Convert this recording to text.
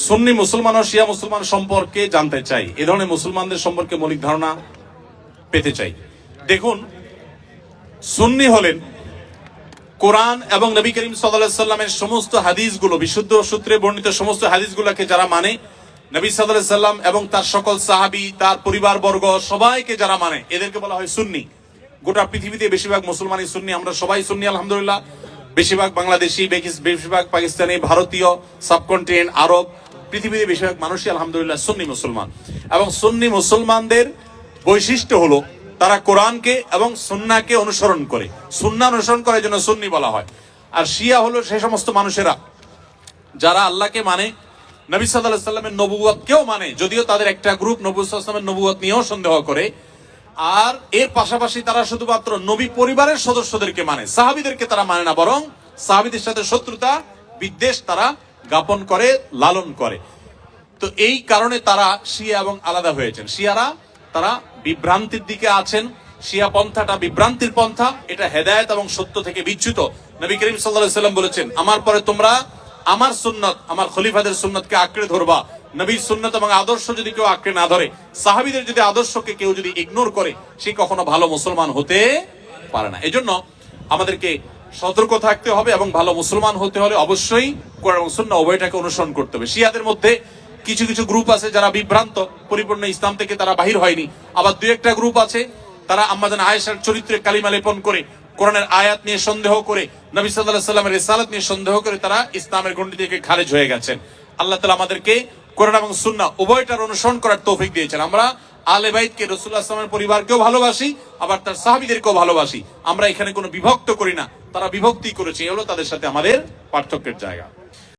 সুন্নি মুসলমান ও শিয়া মুসলমান সম্পর্কে জানতে চাই, এ ধরনের মুসলমানদের সম্পর্কে মৌলিক ধারণা পেতে চাই। দেখুন, সুন্নি হলেন কোরআন এবং নবী করিম সাল্লাল্লাহু আলাইহি সাল্লামের সমস্ত হাদিসগুলো, বিশুদ্ধ সূত্রে বর্ণিত সমস্ত হাদিসগুলোকে যারা মানে, নবী সাল্লাল্লাহু আলাইহি সাল্লাম এবং তার সকল সাহাবী, তার পরিবারবর্গ সবাইকে যারা মানে, এদেরকে বলা হয় সুন্নি। গোটা পৃথিবীতে বেশিরভাগ মুসলমানই সুন্নি, আমরা সবাই সুন্নি আলহামদুলিল্লাহ। বেশিরভাগ বাংলাদেশি, বেশিরভাগ পাকিস্তানি, ভারতীয়, সাবকন্টিনেন্ট, আরব, পৃথিবীতে বেশিরভাগ মানুষই আলহামদুলিল্লাহ সুন্নি মুসলমান। এবং সুন্নি মুসলমানদের বৈশিষ্ট্য হলো তারা কোরআনকে এবং সুন্নাহকে অনুসরণ করে, সুন্নাহ অনুসরণ করার জন্য সুন্নি বলা হয়। আর শিয়া হলো সেই সমস্ত মানুষেরা যারা আল্লাহকে মানে, নবী সাল্লাল্লাহু আলাইহি সাল্লামের নবুয়তকেও মানে, যদিও তাদের একটা গ্রুপ নবী সাল্লাল্লাহু আলাইহি সাল্লামের নবুয়ত নিয়েও সন্দেহ করে। আর এর পাশাপাশি তারা শুধুমাত্র নবী পরিবারের সদস্যদেরকে মানে, সাহাবীদেরকে তারা মানে না, বরং সাহাবীদের সাথে শত্রুতা বিদ্বেষ তারা জ্ঞাপন করে, লালন করে। তো এই কারণে তারা শিয়া এবং আলাদা হয়েছেন। শিয়ারা তারা বিভ্রান্তির দিকে আছেন। শিয়া পন্থাটা বিভ্রান্তির পন্থা, এটা হেদায়েত এবং সত্য থেকে বিচ্যুত। নবী করিম সাল্লাল্লাহু আলাইহি সাল্লাম বলেছেন, আমার পরে তোমরা আমার সুন্নত, আমার খলিফাদের সুন্নতকে আঁকড়ে ধরবা। নবীর সুন্নত এবং আদর্শ যদি কেউ আঁকড়ে না ধরে, সাহাবীদের যদি আদর্শকে কেউ যদি ইগনোর করে, সে কখনো ভালো মুসলমান হতে পারে না। এজন্য আমাদেরকে সতর্ক থাকতে হবে এবং ভালো মুসলমান হতে হলে অবশ্যই কোরআন এবং সুন্নাহ উভয়টাকে অনুসরণ করতে হবে। শিয়াদের মধ্যে কিছু কিছু গ্রুপ আছে যারা বিভ্রান্ত, পরিপূর্ণ ইসলাম থেকে তারা বাহির হয়নি। আবার দুই একটা গ্রুপ আছে তারা আম্মা জান আয়েশার চরিত্রে কালিমা লেপন করে, কোরআনের আয়াত নিয়ে সন্দেহ করে, নবী সাল্লাল্লাহু আলাইহি সাল্লামের রিসালাত নিয়ে সন্দেহ করে তারা ইসলামের গণ্ডি থেকে খারিজ হয়ে গেছেন। আল্লাহ তাআলা আমাদেরকে কোরআন এবং সুন্নাহ উভয়টার অনুসরণ করার তৌফিক দিয়েছেন। আমরা আলে বাইতকে, রাসূলুল্লাহ সাল্লাল্লাহু আলাইহি ওয়াসাল্লামের পরিবারকেও ভালোবাসি, আবার তার সাহাবীদেরকেও ভালোবাসি। আমরা এখানে কোনো বিভক্ত করি না, তারা বিভক্তি করেছে, এই হলো তাদের সাথে আমাদের পার্থক্যের জায়গা।